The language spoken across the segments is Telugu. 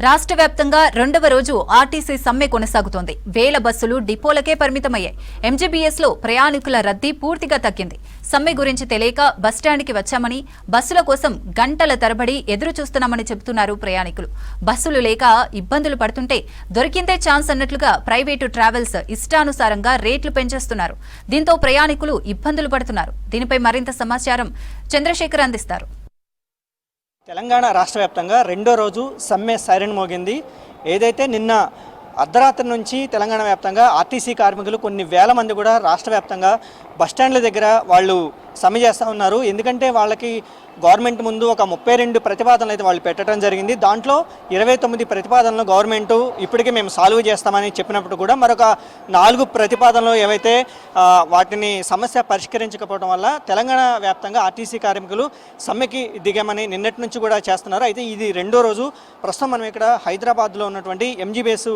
రాష్ట్ర వ్యాప్తంగా రెండవ రోజు ఆర్టీసీ సమ్మె కొనసాగుతోంది. వేల బస్సులు డిపోలకే పరిమితమయ్యాయి. ఎంజీబీఎస్ లో ప్రయాణికుల రద్దీ పూర్తిగా తగ్గింది. సమ్మె గురించి తెలియక బస్టాండ్కి వచ్చామని, బస్సుల కోసం గంటల తరబడి ఎదురు చూస్తున్నామని చెబుతున్నారు ప్రయాణికులు. బస్సులు లేక ఇబ్బందులు పడుతుంటే దొరికిందే ఛాన్స్ అన్నట్లుగా ప్రైవేటు ట్రావెల్స్ ఇష్టానుసారంగా రేట్లు పెంచేస్తున్నారు. దీంతో ప్రయాణికులు ఇబ్బందులు పడుతున్నారు. దీనిపై మరింత సమాచారం చంద్రశేఖర్ అందిస్తారు. తెలంగాణ రాష్ట్ర వ్యాప్తంగా రెండో రోజు సమ్మె సైరన్ మోగింది. ఏదైతే నిన్న అర్ధరాత్రి నుంచి తెలంగాణ వ్యాప్తంగా ఆర్టీసీ కార్మికులు కొన్ని వేల మంది కూడా రాష్ట్ర వ్యాప్తంగా బస్టాండ్ల దగ్గర వాళ్ళు సమ్మె చేస్తూ ఉన్నారు. ఎందుకంటే వాళ్ళకి గవర్నమెంట్ ముందు ఒక 32 ప్రతిపాదనలు అయితే వాళ్ళు పెట్టడం జరిగింది. దాంట్లో 29 ప్రతిపాదనలు గవర్నమెంట్ ఇప్పటికే మేము సాల్వ్ చేస్తామని చెప్పినప్పుడు కూడా మరొక 4 ప్రతిపాదనలు ఏవైతే వాటిని సమస్య పరిష్కరించకపోవడం వల్ల తెలంగాణ వ్యాప్తంగా ఆర్టీసీ కార్మికులు సమ్మెకి దిగామని నిన్నటి నుంచి కూడా చేస్తున్నారు. అయితే ఇది రెండో రోజు. ప్రస్తుతం మనం ఇక్కడ హైదరాబాద్లో ఉన్నటువంటి ఎంజీబీఎస్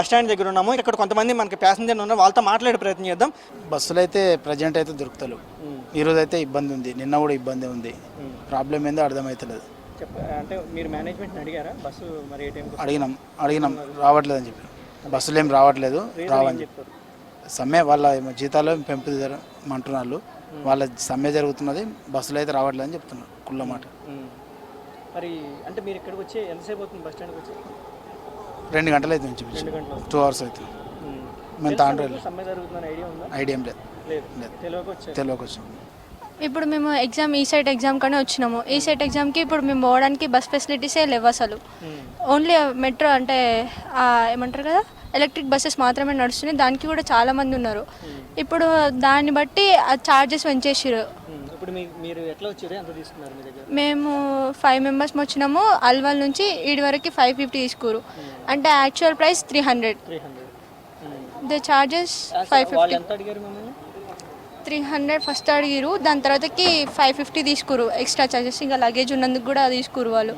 బస్టాండ్ దగ్గర ఉన్నాము. ఇక్కడ కొంతమంది మనకి ప్యాసింజర్లు ఉన్నారు, వాళ్ళతో మాట్లాడే ప్రయత్నం చేద్దాం. బస్సులు అయితే ప్రజెంట్ అయితే దొరుకుతలేవు. ఈరోజు అయితే ఇబ్బంది ఉంది, నిన్న కూడా ఇబ్బంది ఉంది. ప్రాబ్లం ఏందో అర్థమవుతలేదు. అంటే మీరు మేనేజ్మెంట్ అడిగారా బస్సు మరి ఏ టైం? అడిగినాం రావట్లేదు అని చెప్పి. బస్సులు ఏం రావట్లేదు, రావని చెప్పారు. సమ్మె వాళ్ళ జీతాలు పెంపుదమంటున్నారు. వాళ్ళ సమ్మె జరుగుతున్నది, బస్సులు అయితే రావట్లేదు అని చెప్తున్నారు కుళ్ళ మాట. మరి అంటే మీరు ఇక్కడికి వచ్చి ఎంతసేపు అవుతుంది బస్ స్టాండ్కి వచ్చి? 2 గంటలు అయితే నుంచి 2 hours అవుతుంది. మేము తాండ్రు సమ్మె జరుగుతుందని ఐడియా ఉందా? ఐడియా ఏం లేదు. తెలియక వచ్చాము. ఇప్పుడు మేము ఈ సెట్ ఎగ్జామ్ కానీ వచ్చినాము. ఈ సెట్ ఎగ్జామ్కి ఇప్పుడు మేము పోవడానికి బస్ ఫెసిలిటీసే లేవు అసలు. ఓన్లీ మెట్రో అంటే ఏమంటారు కదా, ఎలక్ట్రిక్ బస్సెస్ మాత్రమే నడుస్తున్నాయి. దానికి కూడా చాలామంది ఉన్నారు. ఇప్పుడు దాన్ని బట్టి ఛార్జెస్ పెంచేసారు. మీరు ఎట్లా వచ్చారు? ఎంత తీసుకున్నారు మీ దగ్గర? మేము 5 members వచ్చినాము. అల్వాల్ నుంచి ఈడి వరకు 550 తీసుకోరు. అంటే actual price 300. The charges 550. 300 first అడిగిరు. దాని తర్వాతకి 550 తీసుకురు ఎక్స్ట్రా చార్జెస్. ఇంకా లగేజ్ ఉన్నందుకు కూడా తీసుకురు వాళ్ళు.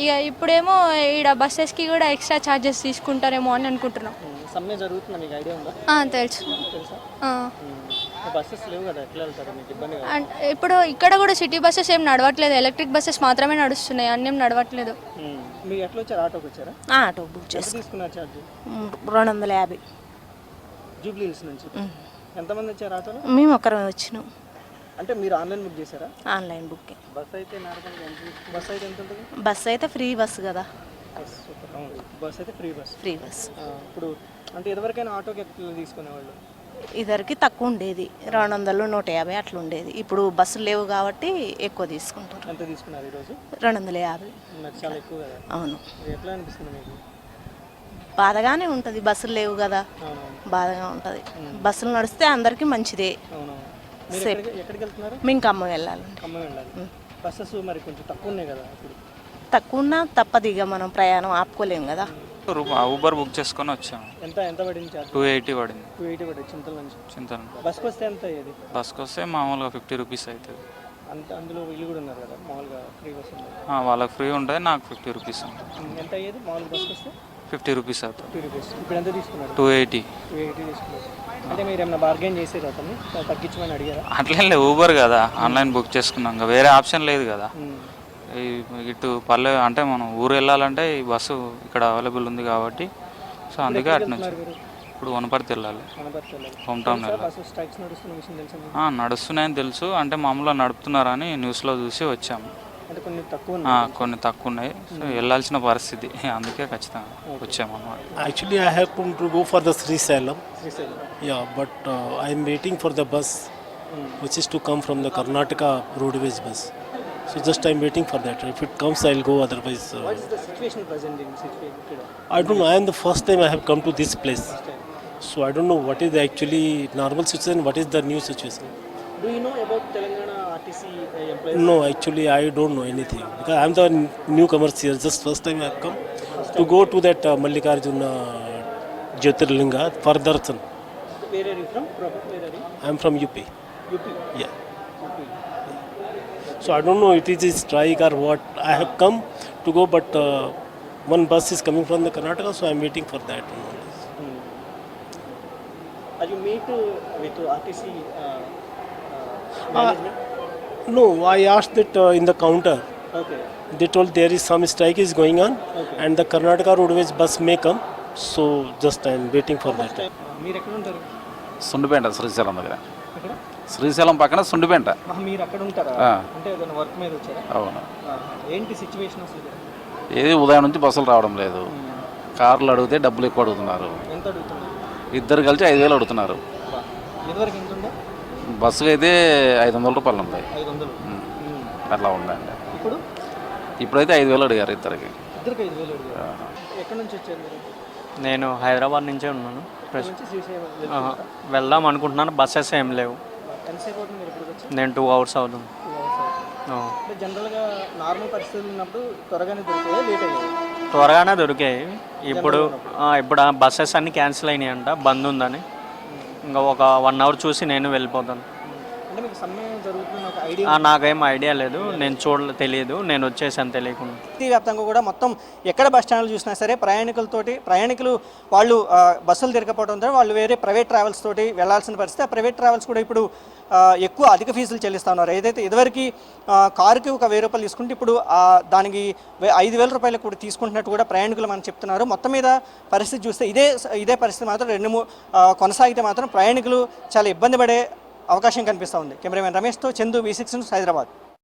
ఇక ఇప్పుడేమో ఈడ బస్సెస్కి కూడా ఎక్స్ట్రా చార్జెస్ తీసుకుంటారేమో అని అనుకుంటున్నాం. సమ్మె జరుగుతుంది, మీకు ఐడియా ఉందా? తెలుసు. బస్సెస్ లేవు కదా, ఎట్లా వెళ్తారు? మీకు ఇబ్బంది కదా? ఇప్పుడు ఇక్కడ కూడా సిటీ బస్సెస్ ఏం నడవట్లేదు, ఎలక్ట్రిక్ బస్సెస్ మాత్రమే నడుస్తున్నాయి, అన్నేం నడవట్లేదు. మీరు ఎట్లా వచ్చారు? ఆటోకి వచ్చారా? ఆటో బుక్ చేసి తీసుకున్నారు ఛార్జ్? 250. జూబ్లీ హిల్స్ నుంచి ఎంతమంది వచ్చారు ఆటోలో? మేము ఒకరం వచ్చినాం. అంటే మీరు ఆన్లైన్ బుక్ చేశారా? Online book. బస్ అయితే బస్ అయితే ఎంత ఉంటుంది? బస్ అయితే ఫ్రీ బస్ కదా. బస్ అయితే ఫ్రీ బస్. ఇప్పుడు అంటే ఎవరికైనా ఆటోకి ఎట్లా తీసుకునేవాళ్ళు? ఇద్దరికి తక్కువ ఉండేది, 200, 150 అట్లా ఉండేది. ఇప్పుడు బస్సులు లేవు కాబట్టి ఎక్కువ తీసుకుంటారు. ఎంత తీసుకున్నారు ఈరోజు? 250. చాలా ఎక్కువ కదా. అవును. ఎట్లా అనిపిస్తుంది మీకు? బాధగానే ఉంటుంది, బస్సులు లేవు కదా, బాధగా ఉంటుంది. బస్సులు నడిస్తే అందరికీ మంచిదే. ఎక్కడికి వెళ్తున్నారు? మేము ఖమ్మం వెళ్ళాలి. బస్సెస్ మరి కొంచెం తక్కువ ఉన్నాయి కదా. తక్కువ ఉన్నా తప్పదు, ఇక మనం ప్రయాణం ఆపుకోలేము కదా. ఊబర్ బుక్ చేసుకొని వచ్చాము. ఎంత పడింది? 280 పడింది. 280 పడింది చింతల నుంచి. బస్కి వస్తే ఎంత అయ్యేది? బస్కి వస్తే మామూలుగా 50 రూపీస్ అవుతుంది. అందులో వీళ్ళు కూడా ఉన్నారు కదా, మామూలుగా ఫ్రీ బస్ ఉంది. వాళ్ళకి ఫ్రీ ఉంటుంది, నాకు 50 రూపీస్ ఉంటుంది. ఎంత అయ్యేది మామూలుగా బస్కి వస్తే? 50 రూపీస్ అవుతుంది. 50 రూపీస్. ఇప్పుడు ఎంత తీసుకున్నారు? 280 తీసుకున్నారు. అంటే మీరు ఏమైనా బార్గెన్ చేసేది అతన్ని తగ్గించమని అడిగారా? అట్లేం లేదు, ఊబర్ కదా, ఆన్లైన్ బుక్ చేసుకున్నాం, వేరే ఆప్షన్ లేదు కదా. ఇటు పల్లె అంటే మనం ఊరు వెళ్ళాలంటే ఈ బస్సు ఇక్కడ అవైలబుల్ ఉంది కాబట్టి, సో అందుకే అటు నుంచి ఇప్పుడు వనపర్తి వెళ్ళాలి, హోమ్ టౌన్ వెళ్ళాలి. నడుస్తున్నాయని తెలుసు, అంటే మామూలుగా నడుపుతున్నారని న్యూస్లో చూసి వచ్చాము. కొన్ని తక్కువ ఉన్నాయి, సో వెళ్ళాల్సిన పరిస్థితి, అందుకే ఖచ్చితంగా వచ్చాము అన్నమాట. Actually, I have come to go for the Srisalam. Yeah, but I am waiting for the bus, which is to come from the Karnataka roadways bus. So just I am waiting for that. If it comes, I will go. Otherwise, what is the situation present in city? I don't know. I am the first time I have come to this place, so I don't know what is the actually normal situation. What is the new situation? Do you know about Telangana RTC employees? No, actually I don't know anything because I am the newcomer here. Just first time I have come to go to that Mallikarjuna Jyotirlinga for darshan. Where are you from? I am from UP. UP? Yeah. So I don't know it is a strike or what. I have come to go, but one bus is coming from the Karnataka, so I am waiting for that. Are you meet with RTC management? No, I asked that in the counter. Okay. They told there is some strike is going on, and the Karnataka Roadways bus may come. So just I am waiting for that. మీరు ఎక్కడ ఉంటారు? సుండిపేంట శ్రీశైలం దగ్గర. ఎక్కడ? శ్రీశైలం పక్కన సుండిపేంట. మీరు అక్కడ ఉంటారా? ఆ. అంటే ఏదైనా వర్క్ మీద వచ్చారా? అవును. ఏంటి సిచ్యువేషన్ అసలు ఇక్కడ? ఏది ఉదయం నుంచి బస్సులు రావడం లేదు. కార్లు అడిగితే డబ్బులు ఎక్కువ అడుగుతున్నారు. ఎంత అడుగుతున్నారు? ఇద్దరు కలిసి 5,000 అడుగుతున్నారు. ఇదివరకు ఎంత ఉండే? బస్సుకి అయితే 500 రూపాయలు ఉంటాయి. 500. అట్లా ఉందండి. ఇప్పుడైతే 5,000 అడిగారు ఇద్దరికి. ఇద్దరికి 5,000 అడిగారు. ఎక్కడి నుంచి వచ్చారు మీరు? నేను హైదరాబాద్ నుంచే ఉన్నాను. ఇక్కడ నుంచి శ్రీశైలం వెళ్తున్నారా? వెళ్దాం అనుకుంటున్నాను, బస్సెస్ ఏం లేవు. ఎంతసేపు అవుతుంది మీరు ఇక్కడికి వచ్చి? నేను 2 hours అవుతుంది. అంటే జనరల్గా నార్మల్ పరిస్థితులు ఉన్నప్పుడు త్వరగానే దొరికాయా, లేట్ అయ్యాయి? త్వరగానే దొరికాయి. ఇప్పుడు ఇప్పుడు ఆ బస్సెస్ అన్నీ క్యాన్సిల్ అయినాయి అంట, బంద్ ఉందని. ఇంకా ఒక 1 hour చూసి నేను వెళ్ళిపోతాను. అంటే మీకు సమ్మె జరుగుతున్న ఒక ఐడియా? నాకేం ఐడియా లేదు, నేను తెలియదు, నేను వచ్చేసాను తెలియకుండా. వ్యాప్తంగా కూడా మొత్తం ఎక్కడ బస్ స్టాండ్లు చూసినా సరే ప్రయాణికులు వాళ్ళు బస్సులు తిరగకపోవడంతో వాళ్ళు వేరే ప్రైవేట్ ట్రావెల్స్ తోటి వెళ్లాల్సిన పరిస్థితి. ఆ ప్రైవేట్ ట్రావెల్స్ కూడా ఇప్పుడు ఎక్కువ అధిక ఫీజులు చెల్లిస్తూ ఉన్నారు. ఏదైతే ఇదివరకు కారుకి ఒక 1,000 రూపాయలు తీసుకుంటే ఇప్పుడు దానికి 5,000 రూపాయలు కూడా తీసుకుంటున్నట్టు కూడా ప్రయాణికులు మనకు చెప్తున్నారు. మొత్తం మీద పరిస్థితి చూస్తే ఇదే పరిస్థితి మాత్రం కొనసాగితే మాత్రం ప్రయాణికులు చాలా ఇబ్బంది పడే అవకాశం కనిపిస్తూ ఉంది. కెమెరామెన్ రమేష్తో చందు, V6 న్యూస్, హైదరాబాద్.